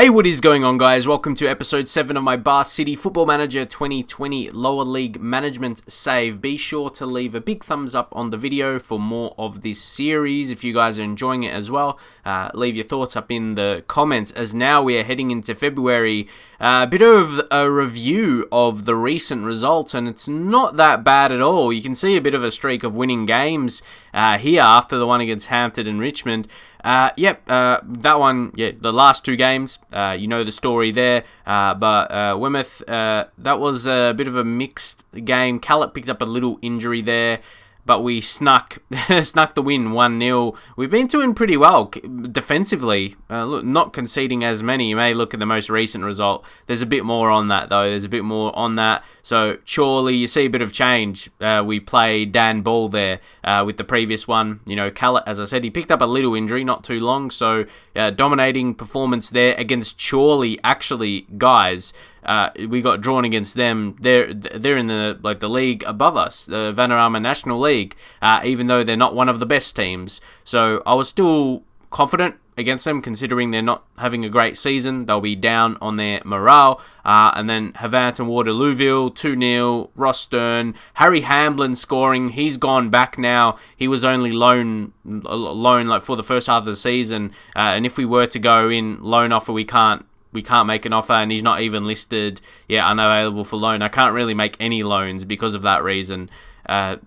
Hey, what is going on, guys? Welcome to episode 7 of my Bath City Football Manager 2020 Lower League Management Save. Be sure to leave a big thumbs up on the video for more of this series if you guys are enjoying it as well. Leave your thoughts up in the comments, as now we are heading into February. A bit of a review of the recent results, and it's not that bad at all. You can see a bit of a streak of winning games here after the one against Hampton and Richmond. That one, the last two games, you know the story there, but Weymouth, that was a bit of a mixed game. Callett picked up a little injury there, but we snuck the win 1-0. We've been doing pretty well defensively, not conceding as many. You may look at the most recent result. There's a bit more on that, though. So surely you see a bit of change. We played Dan Ball there with the previous one. You know, Callett, as I said, he picked up a little injury, not too long. So dominating performance there against Chorley. Actually, guys, we got drawn against them. They're in the league above us, the Vanarama National League, even though they're not one of the best teams. So I was still confident against them, considering they're not having a great season. They'll be down on their morale. And then Havant and Waterlooville, 2-0. Ross Stern, Harry Hamblin scoring. He's gone back now. He was only loan like for the first half of the season. And if we were to go in loan offer, we can't make an offer, and he's not even listed, unavailable for loan. I can't really make any loans because of that reason. The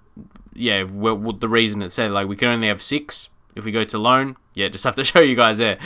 reason it said, we can only have 6 if we go to loan. Just have to show you guys there.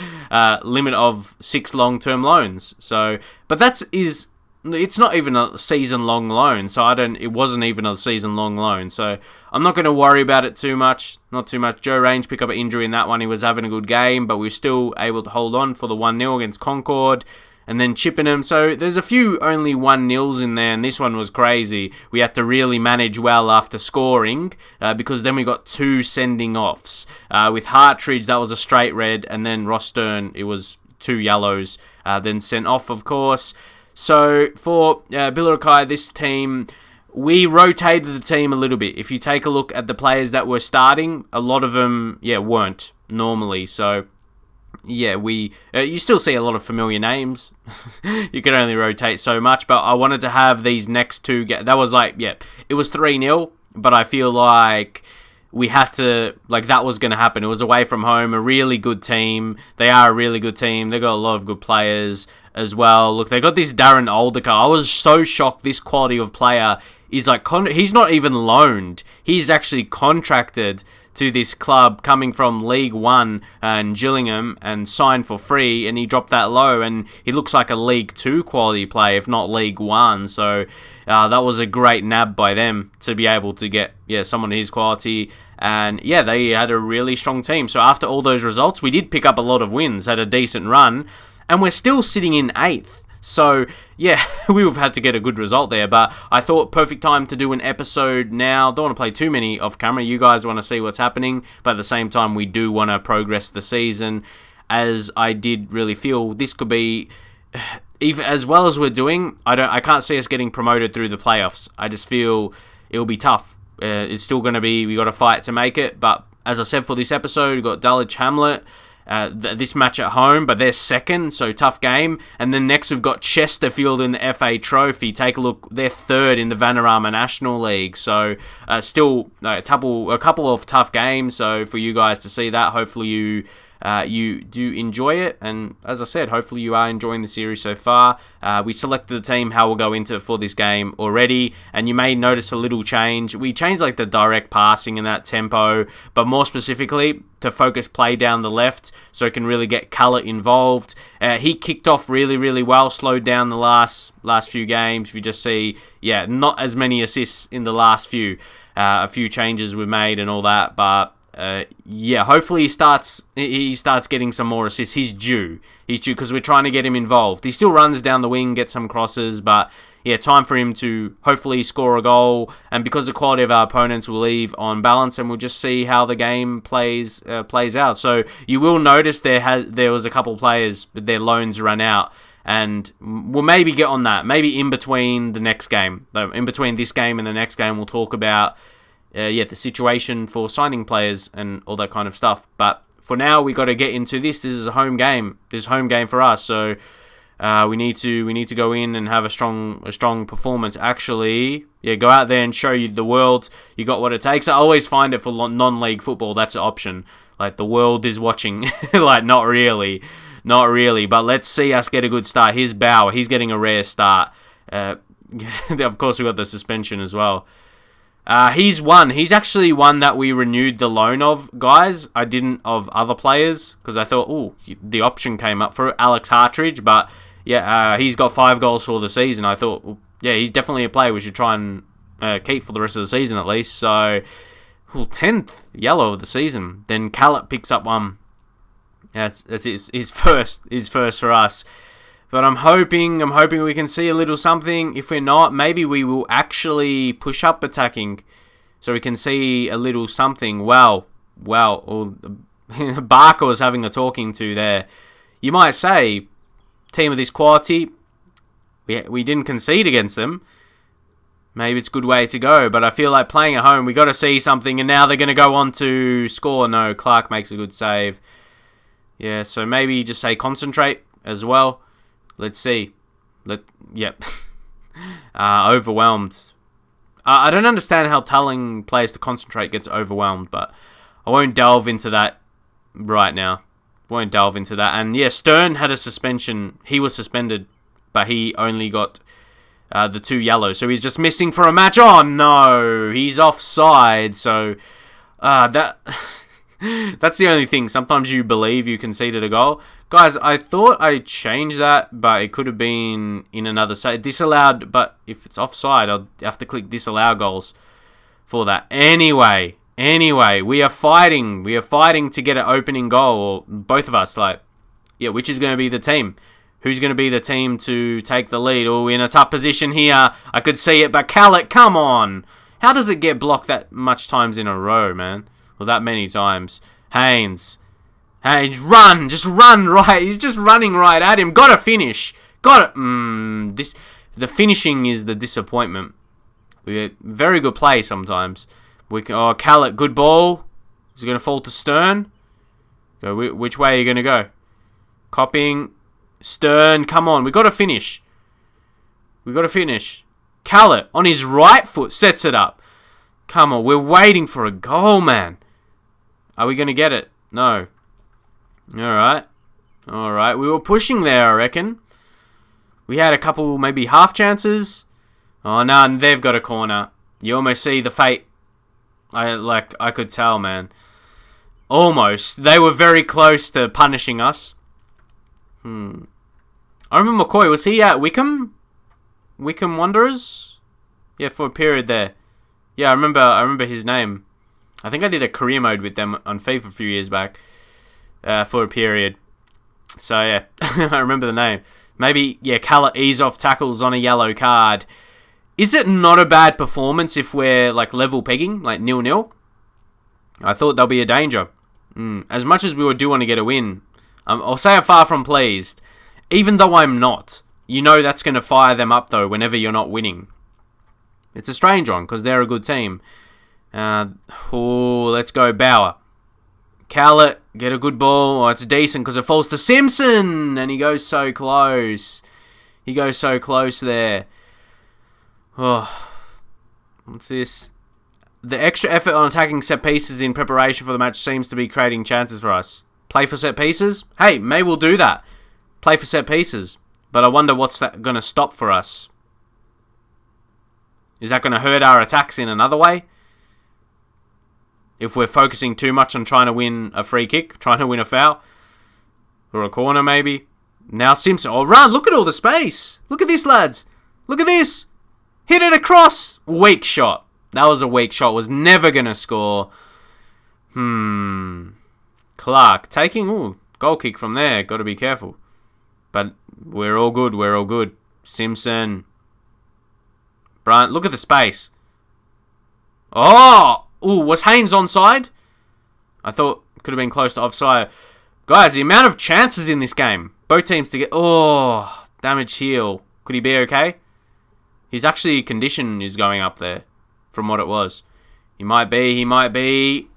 Limit of 6 long-term loans. So, but it's not even a season-long loan, so it wasn't even a season-long loan, so I'm not going to worry about it too much, not too much. Joe Range picked up an injury in that one. He was having a good game, but we were still able to hold on for the 1-0 against Concord, and then Chippenham. So there's a few only 1-0s in there, and this one was crazy. We had to really manage well after scoring, because then we got 2 sending offs. With Hartridge, that was a straight red, and then Ross Stern, it was 2 yellows, then sent off, of course. So for Billericay, this team, we rotated the team a little bit. If you take a look at the players that were starting, a lot of them, weren't normally. So, you still see a lot of familiar names. You can only rotate so much, but I wanted to have these next 2. That was it was 3-0, but I feel like we had to, that was going to happen. It was away from home, a really good team. They are a really good team. They got a lot of good players as well. Look, they got this Darren Aldercar. I was so shocked this quality of player is he's not even loaned. He's actually contracted to this club coming from League 1 and Gillingham and signed for free, and he dropped that low, and he looks like a League 2 quality player, if not League 1. So that was a great nab by them to be able to get someone of his quality. And they had a really strong team. So after all those results, we did pick up a lot of wins, had a decent run, and we're still sitting in 8th. So, we've had to get a good result there, but I thought perfect time to do an episode now. Don't want to play too many off camera. You guys want to see what's happening, but at the same time, we do want to progress the season, as I did really feel this could be, even as well as we're doing, I can't see us getting promoted through the playoffs. I just feel it'll be tough. It's still going to be, we got to fight to make it, but as I said for this episode, we've got Dulwich Hamlet, this match at home, but they're second, so tough game. And then next we've got Chesterfield in the FA Trophy. Take a look, they're 3rd in the Vanarama National League. So still a couple of tough games. So for you guys to see that, hopefully you do enjoy it, and as I said, hopefully you are enjoying the series so far. We selected the team how we'll go into for this game already, and you may notice a little change. We changed the direct passing and that tempo, but more specifically to focus play down the left so it can really get Callett involved. He kicked off really, really well, slowed down the last few games. If you just see, not as many assists in the last few. A few changes were made and all that, but hopefully he starts getting some more assists. He's due because we're trying to get him involved. He still runs down the wing, gets some crosses, but time for him to hopefully score a goal. And because the quality of our opponents will leave on balance, and we'll just see how the game plays out. So you will notice there was a couple players their loans run out, and we'll maybe get on that. Maybe in between the next game, in between this game and the next game, we'll talk about the situation for signing players and all that kind of stuff. But for now, we got to get into this. This is a home game. This is a home game for us. So We need to go in and have a strong performance. Actually, yeah, go out there and show you the world you got what it takes. I always find it for non-league football. That's an option. Like, the world is watching. Like, not really. But let's see us get a good start. Here's Bauer. He's getting a rare start. Of course, we got the suspension as well. He's actually one that we renewed the loan of, guys. I didn't of other players, because I thought, the option came up for Alex Hartridge, but yeah, he's got 5 goals for the season. I thought, he's definitely a player we should try and keep for the rest of the season at least. So, 10th yellow of the season. Then Callett picks up one. That's his first for us. But I'm hoping we can see a little something. If we're not, maybe we will actually push up attacking, so we can see a little something. Wow. Barker was having a talking to there. You might say, team of this quality, we didn't concede against them. Maybe it's a good way to go, but I feel like playing at home, we got to see something, and now they're going to go on to score. No, Clark makes a good save. Yeah, so maybe just say concentrate as well. Let's see. Overwhelmed. I don't understand how telling players to concentrate gets overwhelmed, but I won't delve into that right now. And yeah, Stern had a suspension. He was suspended, but he only got the 2 yellows, so he's just missing for a match. Oh no, he's offside. So that's the only thing. Sometimes you believe you conceded a goal. Guys, I thought I changed that, but it could have been in another side. Disallowed, but if it's offside, I'll have to click disallow goals for that. Anyway, we are fighting. We are fighting to get an opening goal, or both of us. Which is going to be the team? Who's going to be the team to take the lead? Oh, we're in a tough position here. I could see it, but Callett, come on. How does it get blocked that much times in a row, man? Well, that many times. Haynes, run! Just run right. He's just running right at him. Got to finish. The finishing is the disappointment. We had very good play sometimes. Callett, good ball. Is it going to fall to Stern? Which way are you going to go? Copying. Stern, come on. We got to finish. Callett, on his right foot, sets it up. Come on, we're waiting for a goal, man. Are we going to get it? No. Alright. We were pushing there, I reckon. We had a couple, maybe half chances. Oh, no, and they've got a corner. You almost see the fate. I could tell, man. Almost. They were very close to punishing us. I remember McCoy. Was he at Wickham? Wickham Wanderers? Yeah, for a period there. Yeah, I remember his name. I think I did a career mode with them on FIFA a few years back. For a period. So, yeah. I remember the name. Maybe, Callett ease off tackles on a yellow card. Is it not a bad performance if we're, level pegging? 0-0? I thought there'll be a danger. As much as we do want to get a win, I'll say I'm far from pleased. Even though I'm not. You know that's going to fire them up, though, whenever you're not winning. It's a strange one, because they're a good team. Let's go, Bauer. Callett, get a good ball. Oh, it's decent, because it falls to Simpson. And he goes so close. There. Oh, what's this? The extra effort on attacking set pieces in preparation for the match seems to be creating chances for us. Play for set pieces? Hey, maybe we'll do that. Play for set pieces. But I wonder what's that going to stop for us. Is that going to hurt our attacks in another way? If we're focusing too much on trying to win a free kick, trying to win a foul, or a corner maybe. Now Simpson. Oh, run. Look at all the space. Look at this, lads. Look at this. Hit it across. Weak shot. That was a weak shot. Was never going to score. Clark taking, goal kick from there. Got to be careful. But we're all good. Simpson. Bryant, look at the space. Was Haynes onside? I thought could have been close to offside. Guys, the amount of chances in this game. Both teams to get... damage heel. Could he be okay? His actually condition is going up there from what it was. He might be.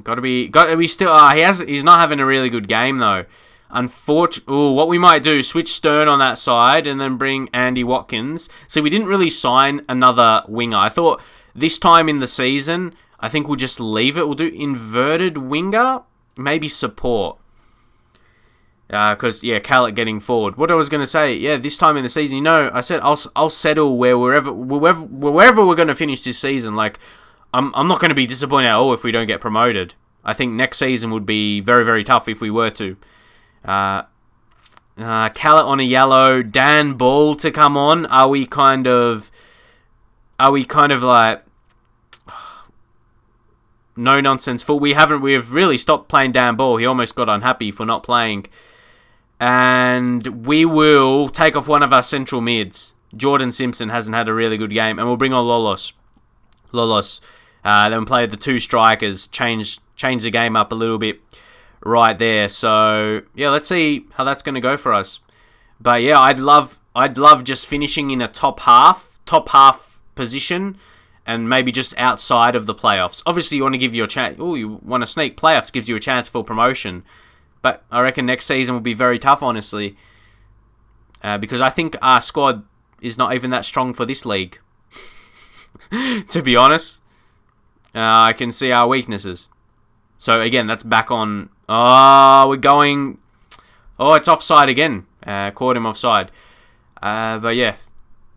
Got to be still... he's not having a really good game, though. Unfortunately, what we might do, switch Stern on that side and then bring Andy Watkins. See, we didn't really sign another winger. I thought this time in the season, I think we'll just leave it. We'll do inverted winger, maybe support. Because, Callett getting forward. What I was going to say, this time in the season, I said I'll settle wherever we're going to finish this season. Like, I'm not going to be disappointed at all if we don't get promoted. I think next season would be very, very tough if we were to. Callett on a yellow, Dan Ball to come on. Are we kind of like no nonsense full? We've really stopped playing Dan Ball. He almost got unhappy for not playing. And we will take off one of our central mids. Jordan Simpson hasn't had a really good game, and we'll bring on Lolos. Then play the two strikers, change the game up a little bit right there. So let's see how that's going to go for us. But I'd love just finishing in a top half position, and maybe just outside of the playoffs. Obviously, you want to give you a chance. You want to sneak playoffs, gives you a chance for promotion. But I reckon next season will be very tough, honestly, because I think our squad is not even that strong for this league. To be honest, I can see our weaknesses. So again, that's back on. We're going. It's offside again. Caught him offside. But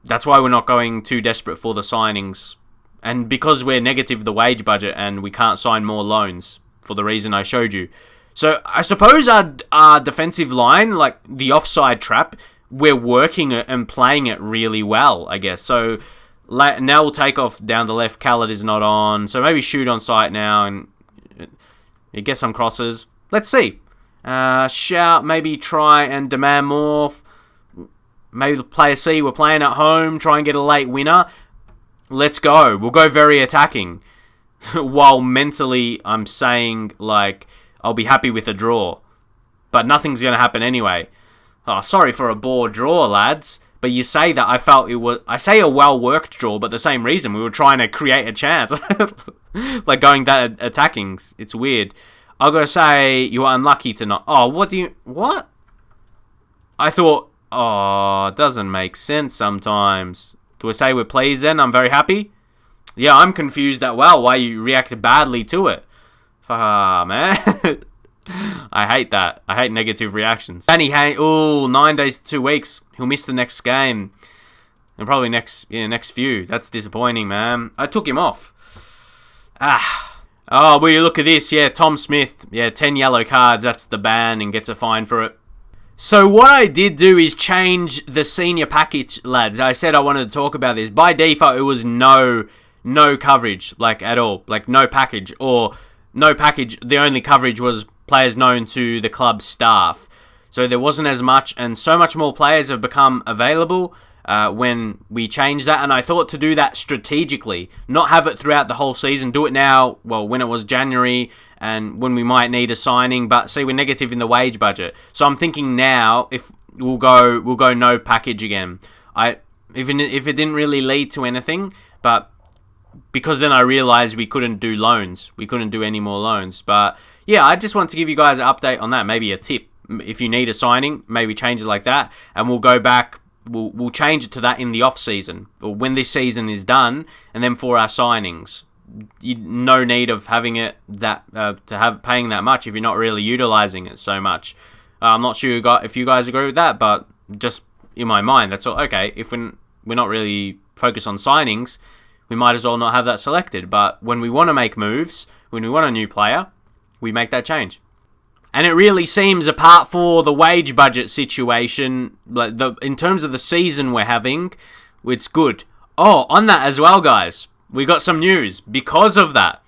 that's why we're not going too desperate for the signings. And because we're negative the wage budget and we can't sign more loans for the reason I showed you. So I suppose our defensive line, like the offside trap, we're working it and playing it really well, I guess. So now we'll take off down the left. Khaled is not on. So maybe shoot on sight now and get some crosses. Let's see. Shout, maybe try and demand more. Maybe player C, we're playing at home, try and get a late winner. Let's go. We'll go very attacking. While mentally I'm saying, like, I'll be happy with a draw. But nothing's going to happen anyway. Oh, sorry for a bore draw, lads. But you say that I say a well-worked draw, but the same reason. We were trying to create a chance. Like going that attacking. It's weird. I'll go say you were unlucky to not... What? I thought... it doesn't make sense sometimes. Do I say we're pleased then? I'm very happy? Yeah, I'm confused at why you reacted badly to it. Man. I hate that. I hate negative reactions. Danny Hay, 9 days to 2 weeks. He'll miss the next game. And probably next few. That's disappointing, man. I took him off. Will you look at this? Tom Smith. 10 yellow cards. That's the ban and gets a fine for it. So what I did do is change the senior package, lads. I said I wanted to talk about this. By default, it was no coverage, like at all. Like no package or no package. The only coverage was players known to the club staff. So there wasn't as much, and so much more players have become available when we changed that. And I thought to do that strategically, not have it throughout the whole season. Do it now, when it was January and when we might need a signing. But see, we're negative in the wage budget. So I'm thinking now, if we'll go no package again. Even if it didn't really lead to anything, but because then I realized we couldn't do loans. We couldn't do any more loans. But I just want to give you guys an update on that. Maybe a tip. If you need a signing, maybe change it like that. And we'll go back. We'll change it to that in the off season, or when this season is done, and then for our signings. No need of having it paying that much if you're not really utilizing it so much. I'm not sure if you guys agree with that, but just in my mind, that's all. Okay, if we're not really focused on signings, we might as well not have that selected. But when we want to make moves, when we want a new player, we make that change. And it really seems, apart for the wage budget situation, in terms of the season we're having, it's good. On that as well, guys, we got some news. Because of that,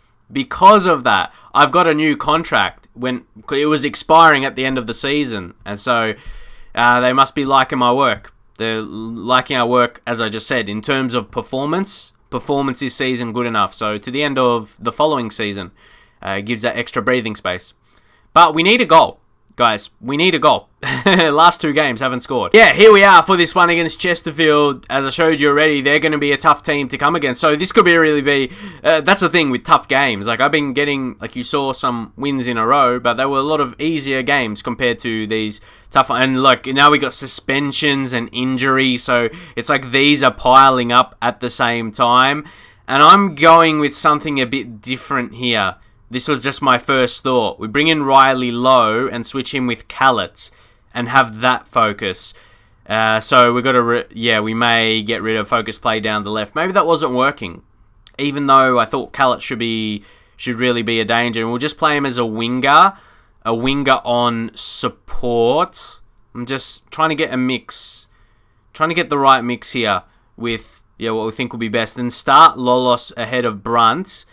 I've got a new contract when it was expiring at the end of the season. And so they must be liking my work. They're liking our work, as I just said, in terms of performance this season good enough. So to the end of the following season, gives that extra breathing space. But we need a goal. Guys, we need a goal. Last 2 games haven't scored. Yeah, here we are for this one against Chesterfield. As I showed you already, they're going to be a tough team to come against. So this could be that's the thing with tough games. Like, I've been getting, like, you saw some wins in a row, but there were a lot of easier games compared to these tough. And look, now we got suspensions and injuries. So it's like these are piling up at the same time. And I'm going with something a bit different here. This was just my first thought. We bring in Riley low and switch him with Callett and have that focus. So we got to, we may get rid of focus play down the left. Maybe that wasn't working, even though I thought Callett should really be a danger. And we'll just play him as a winger on support. I'm just trying to get a mix, trying to get the right mix here with what we think will be best. And start Lolos ahead of Brunt.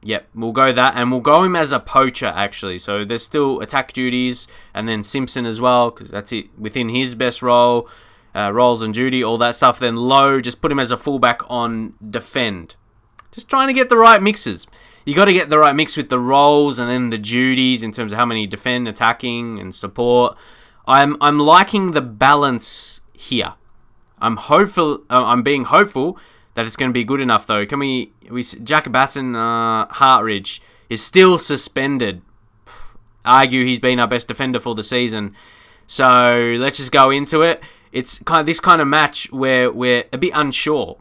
Yep, we'll go that, and we'll go him as a poacher, actually. So there's still attack duties, and then Simpson as well, because that's it within his best roles and duty, all that stuff. Then Low, just put him as a fullback on defend. Just trying to get the right mixes. You got to get the right mix with the roles and then the duties in terms of how many defend, attacking, and support. I'm liking the balance here. I'm hopeful. I'm being hopeful that it's going to be good enough, though. Can we Jack Batten, Hartridge is still suspended. Argue he's been our best defender for the season. So let's just go into it. It's kind of this kind of match where we're a bit unsure.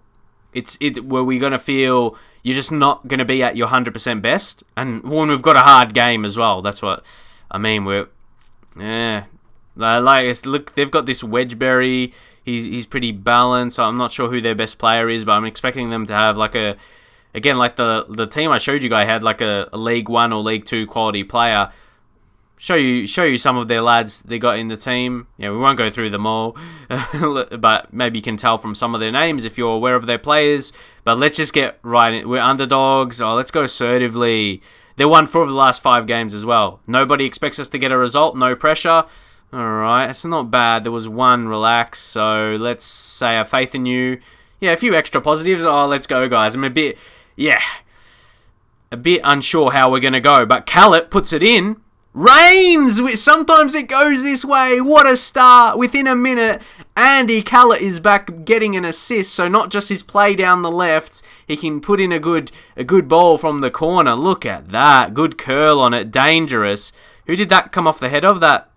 Where we're going to feel you're just not going to be at your 100% best. And when we've got a hard game as well, that's what I mean. Look, they've got this Wedgbury. He's pretty balanced. I'm not sure who their best player is, but I'm expecting them to have like the team I showed you guys had like a League 1 or League 2 quality player. Show you some of their lads they got in the team. Yeah, we won't go through them all, but maybe you can tell from some of their names if you're aware of their players. But let's just get right in. We're underdogs. Let's go assertively. They won 4 of the last 5 games as well. Nobody expects us to get a result. No pressure. Alright, it's not bad. There was 1 relax, so let's say I have faith in you. Yeah, a few extra positives. Let's go, guys. I'm a bit unsure how we're going to go, but Callett puts it in. Rains! Sometimes it goes this way. What a start. Within a minute, Andy Callett is back getting an assist, so not just his play down the left, he can put in a good ball from the corner. Look at that. Good curl on it. Dangerous. Who did that come off the head of that?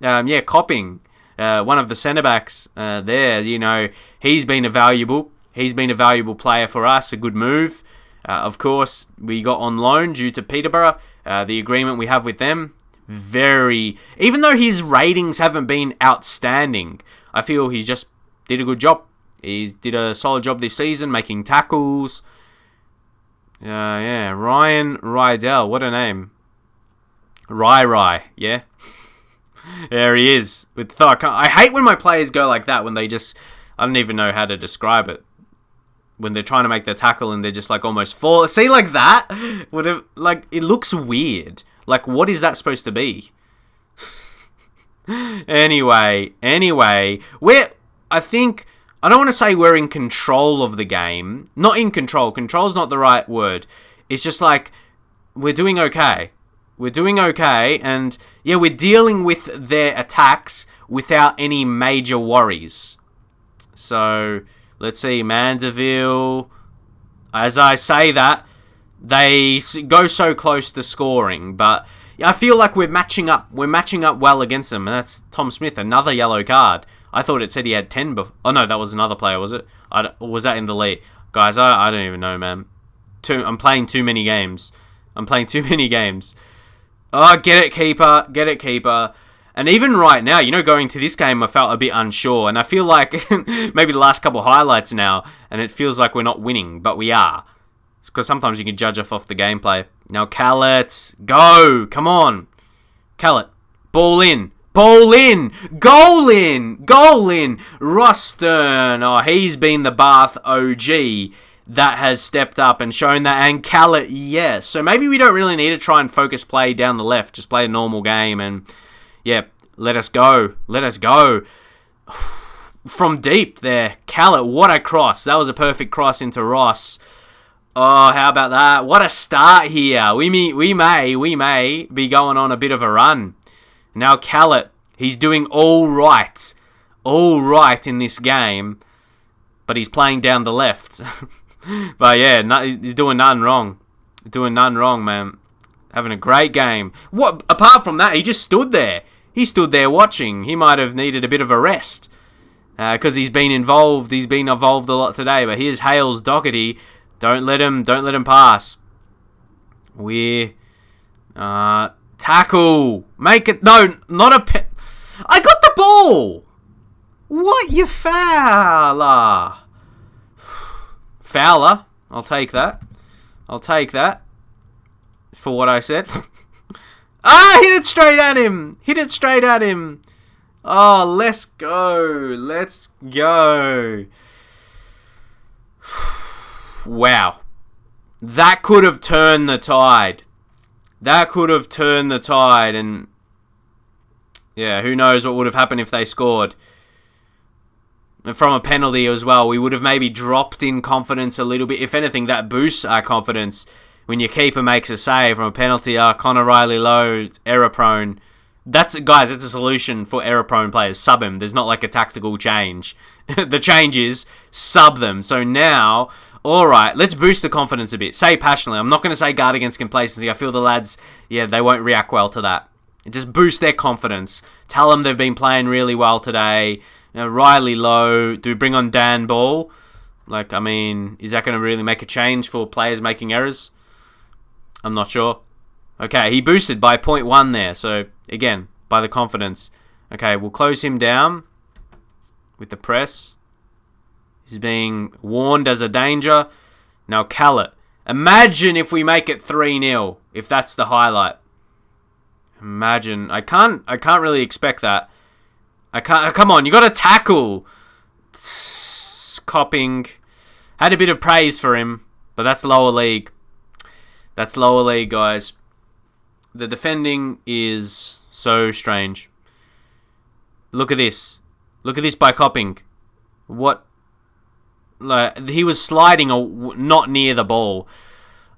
Copping. One of the centre-backs there. He's been a valuable player for us. A good move. Of course, we got on loan due to Peterborough. The agreement we have with them. Even though his ratings haven't been outstanding, I feel he's just did a good job. He did a solid job this season, making tackles. Ryan Rydell. What a name. Rai, yeah. There he is. I hate when my players go like that, when they just, I don't even know how to describe it. When they're trying to make the tackle and they're just like almost fall. See, like that? It looks weird. Like, what is that supposed to be? Anyway, I think, I don't want to say we're in control of the game. Not in control. Control's not the right word. It's just like, we're doing okay. We're doing okay, and yeah, we're dealing with their attacks without any major worries. So, let's see, Mandeville. As I say that, they go so close to scoring, but I feel like we're matching up. We're matching up well against them, and that's Tom Smith, another yellow card. I thought it said he had 10 before. Oh no, that was another player, was it? Was that in the league? Guys, I don't even know, man. I'm playing too many games. Oh, get it, keeper. And even right now, going to this game, I felt a bit unsure. And I feel like maybe the last couple highlights now, and it feels like we're not winning, but we are. It's because sometimes you can judge off the gameplay. Now, Callett, go! Come on. Callett, ball in. Goal in! Ross Stern, he's been the Bath OG. That has stepped up and shown that. And Callett, yes. So maybe we don't really need to try and focus play down the left. Just play a normal game and, let us go. From deep there. Callett, what a cross. That was a perfect cross into Ross. Oh, how about that? What a start here. We may be going on a bit of a run. Now Callett, He's doing all right. All right in this game. But he's playing down the left. But yeah, he's doing nothing wrong. Doing nothing wrong, man. Having a great game. What? Apart from that, he just stood there. He stood there watching. He might have needed a bit of a rest. Because he's been involved. He's been involved a lot today. But here's Hales Doherty. Don't let him pass. We're... tackle. Make it... No, not a... I got the ball! What, you fowler? Fowler. I'll take that. I'll take that. For what I said. Hit it straight at him. Hit it straight at him. Oh, let's go. Let's go. Wow. That could have turned the tide. That could have turned the tide. And yeah, who knows what would have happened if they scored. And from a penalty as well, we would have maybe dropped in confidence a little bit. If anything, that boosts our confidence. When your keeper makes a save from a penalty, Connor Riley-Lowe, error-prone. Guys, it's a solution for error-prone players. Sub him. There's not like a tactical change. The change is sub them. So now, alright, let's boost the confidence a bit. Say passionately. I'm not going to say guard against complacency. I feel the lads, they won't react well to that. Just boost their confidence. Tell them they've been playing really well today. Riley-Lowe. Do we bring on Dan Ball? Is that going to really make a change for players making errors? I'm not sure. Okay, he boosted by 0.1 there. So, again, by the confidence. Okay, we'll close him down with the press. He's being warned as a danger. Now, Callett. Imagine if we make it 3-0. If that's the highlight. Imagine. I can't really expect that. Come on, you got to tackle. Copping. Had a bit of praise for him. But that's lower league. That's lower league, guys. The defending is so strange. Look at this. Look at this by Copping. What? He was sliding not near the ball.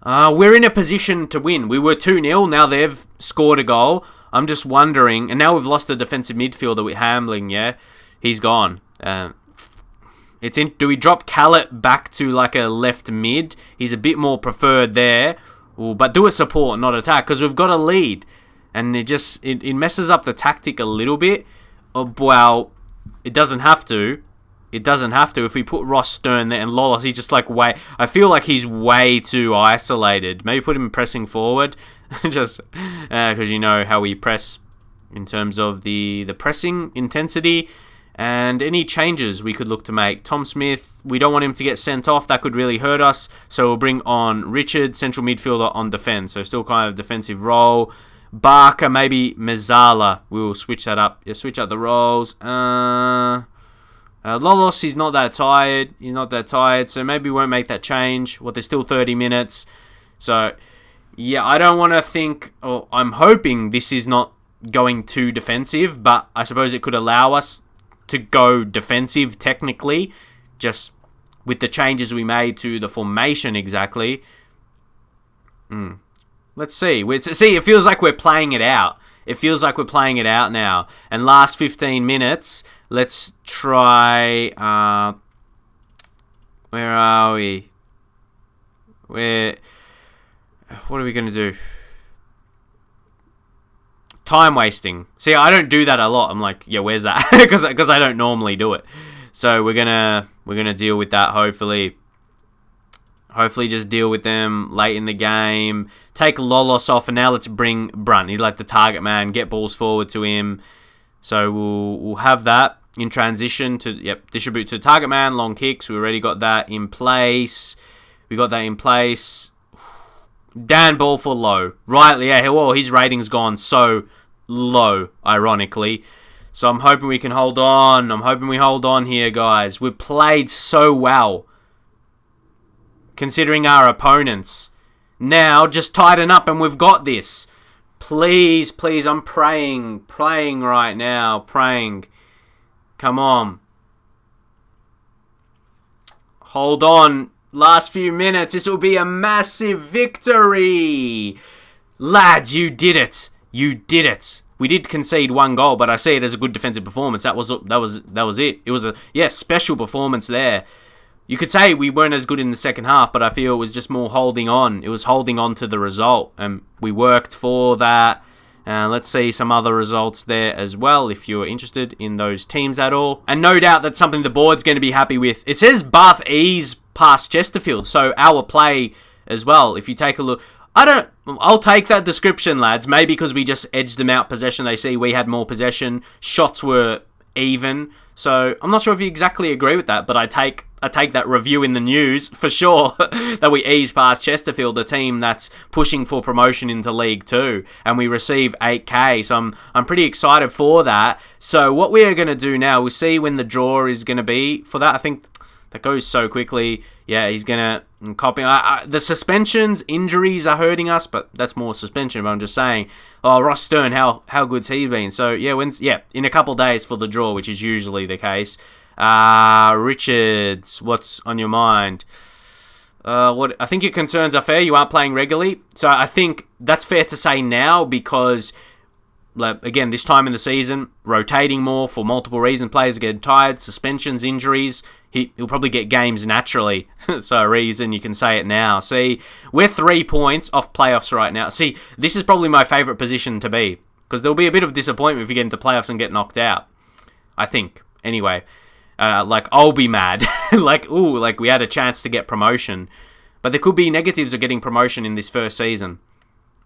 We're in a position to win. We were 2-0. Now they've scored a goal. I'm just wondering. And now we've lost the defensive midfielder with Hamling, yeah? He's gone. Do we drop Callett back to like a left mid? He's a bit more preferred there. Ooh, but do a support, not attack, because we've got a lead. And it messes up the tactic a little bit. Well, it doesn't have to. It doesn't have to. If we put Ross Stern there and Lawless, he's just like I feel like he's way too isolated. Maybe put him pressing forward. Just because you know how we press in terms of the pressing intensity. And any changes we could look to make. Tom Smith, we don't want him to get sent off. That could really hurt us. So we'll bring on Richard, central midfielder on defense. So still kind of defensive role. Barker, maybe Mazzala. We'll switch that up. Yeah, switch up the roles. Lolos, he's not that tired. He's not that tired. So maybe we won't make that change. There's still 30 minutes. So, yeah, I don't want to think... I'm hoping this is not going too defensive. But I suppose it could allow us to go defensive technically, just with the changes we made to the formation exactly. Let's see. It feels like we're playing it out. It feels like we're playing it out now. And last 15 minutes, let's try... where are we? What are we going to do? Time wasting. See, I don't do that a lot. I'm like, yeah, where's that? Because I don't normally do it. So we're gonna deal with that. Hopefully just deal with them late in the game. Take Lolos off, and now let's bring Brunt. He's like the target man. Get balls forward to him. So we'll have that in transition to distribute to the target man. Long kicks. We already got that in place. Dan Ball for low. Right, yeah, well, his rating's gone so low, ironically. So I'm hoping we can hold on. I'm hoping we hold on here, guys. We've played so well, considering our opponents. Now, just tighten up and we've got this. Please, I'm praying right now. Praying. Come on. Hold on. Last few minutes, this will be a massive victory. Lads, you did it. You did it. We did concede 1 goal, but I see it as a good defensive performance. That was it. It was a special performance there. You could say we weren't as good in the second half, but I feel it was just more holding on. It was holding on to the result, and we worked for that. Let's see some other results there as well, if you're interested in those teams at all. And no doubt that's something the board's going to be happy with. It says Bath ease past Chesterfield, so our play as well. If you take a look, I'll take that description, lads. Maybe because we just edged them out possession. They see we had more possession. Shots were even. So I'm not sure if you exactly agree with that, but I take that review in the news for sure that we ease past Chesterfield, a team that's pushing for promotion into League 2, and we receive 8k. So I'm pretty excited for that. So what we are going to do now, we'll see when the draw is going to be for that. I think that goes so quickly. Yeah, he's going to copy. The suspensions, injuries are hurting us, but that's more suspension. But I'm just saying, Ross Stern, how good's he been? So yeah, in a couple days for the draw, which is usually the case. Richards, what's on your mind? I think your concerns are fair. You aren't playing regularly. So I think that's fair to say now because, again, this time in the season, rotating more for multiple reasons. Players are getting tired, suspensions, injuries. He'll probably get games naturally. So a reason you can say it now. See, we're 3 points off playoffs right now. See, this is probably my favourite position to be because there'll be a bit of disappointment if you get into playoffs and get knocked out. I think. Anyway. I'll be mad. We had a chance to get promotion. But there could be negatives of getting promotion in this first season.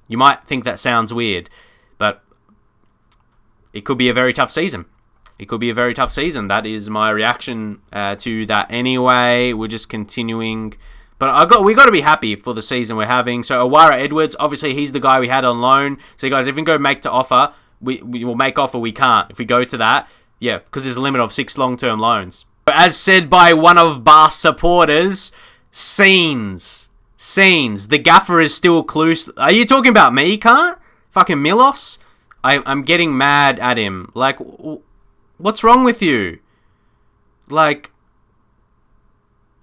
You might think that sounds weird, but it could be a very tough season. That is my reaction to that anyway. We're just continuing. But we got to be happy for the season we're having. So Awara Edwards, obviously he's the guy we had on loan. So guys, if we can go make to offer, we will make offer, we can't. If we go to that, yeah, because there's a limit of 6 long-term loans. As said by one of Bath's supporters, scenes. The gaffer is still clueless. Are you talking about me, can't? Fucking Milos? I'm getting mad at him. What's wrong with you?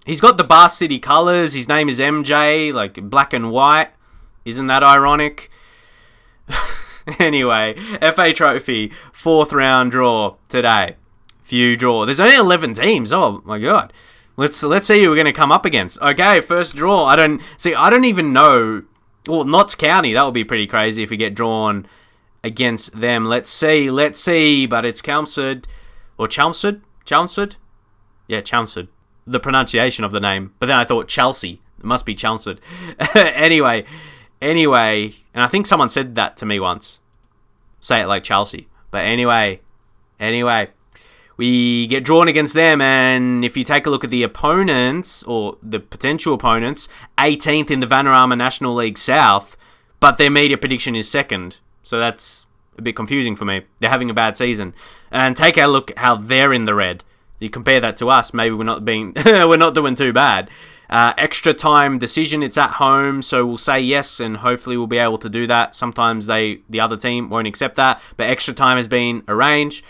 He's got the Bath City colours. His name is MJ, black and white. Isn't that ironic? Anyway, FA Trophy, 4th round draw today. Few draw. There's only 11 teams. Oh my god. Let's see who we're going to come up against. Okay, first draw. I don't even know. Well, Notts County. That would be pretty crazy if we get drawn against them. Let's see. But it's Chelmsford. Or Chelmsford? Yeah, Chelmsford. The pronunciation of the name. But then I thought Chelsea. It must be Chelmsford. Anyway, and I think someone said that to me once. Say it like Chelsea. But anyway, we get drawn against them, and if you take a look at the opponents, or the potential opponents, 18th in the Vanarama National League South, but their media prediction is 2nd. So that's a bit confusing for me. They're having a bad season. And take a look how they're in the red. You compare that to us, maybe we're not doing too bad. Extra time decision, it's at home, so we'll say yes, and hopefully we'll be able to do that. Sometimes the other team won't accept that, but extra time has been arranged,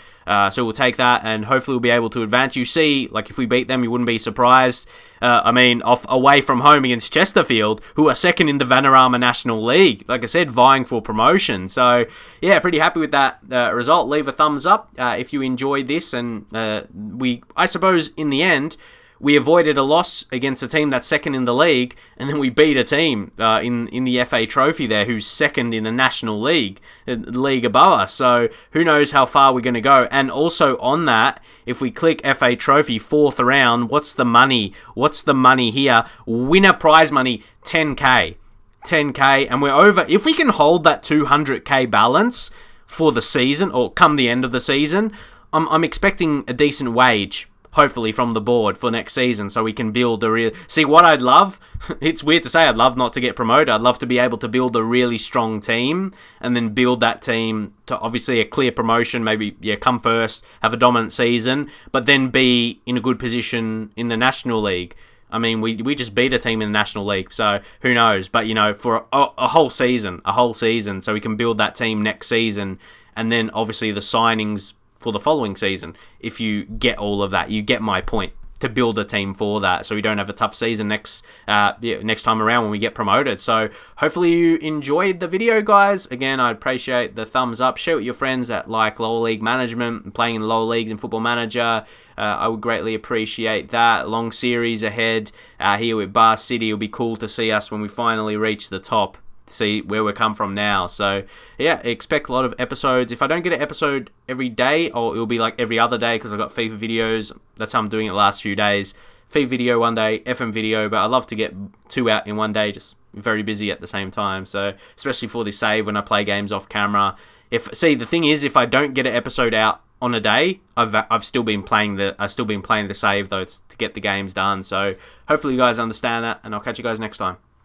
so we'll take that, and hopefully we'll be able to advance. You see, if we beat them, you wouldn't be surprised. Away from home against Chesterfield, who are 2nd in the Vanarama National League. Like I said, vying for promotion. So, yeah, pretty happy with that result. Leave a thumbs up if you enjoyed this, and I suppose, in the end, we avoided a loss against a team that's 2nd in the league, and then we beat a team in the FA Trophy there who's 2nd in the National League, league above us. So who knows how far we're going to go. And also on that, if we click FA Trophy, 4th round, what's the money? What's the money here? Winner prize money, 10k. 10k, and we're over. If we can hold that 200k balance for the season, or come the end of the season, I'm expecting a decent wage, hopefully, from the board for next season, so we can build a real... See, what I'd love, it's weird to say I'd love not to get promoted. I'd love to be able to build a really strong team, and then build that team to obviously a clear promotion, maybe, come first, have a dominant season, but then be in a good position in the National League. I mean, we just beat a team in the National League, so who knows? But, for a whole season, so we can build that team next season, and then obviously the signings for the following season. If you get all of that, you get my point. to build a team for that, so we don't have a tough season next time around when we get promoted. So hopefully you enjoyed the video, guys. Again, I appreciate the thumbs up. Share with your friends that like lower league management and playing in lower leagues in Football Manager. I would greatly appreciate that. Long series ahead here with Bar City. It'll be cool to see us when we finally reach the top. See where we come from now. So yeah, expect a lot of episodes. If I don't get an episode every day, or it'll be like every other day because I've got FIFA videos. That's how I'm doing it the last few days. FIFA video one day, FM video, but I love to get 2 out in one day. Just very busy at the same time. So especially for this save when I play games off camera. The thing is, if I don't get an episode out on a day, I've still been playing the save though. It's to get the games done. So hopefully you guys understand that, and I'll catch you guys next time.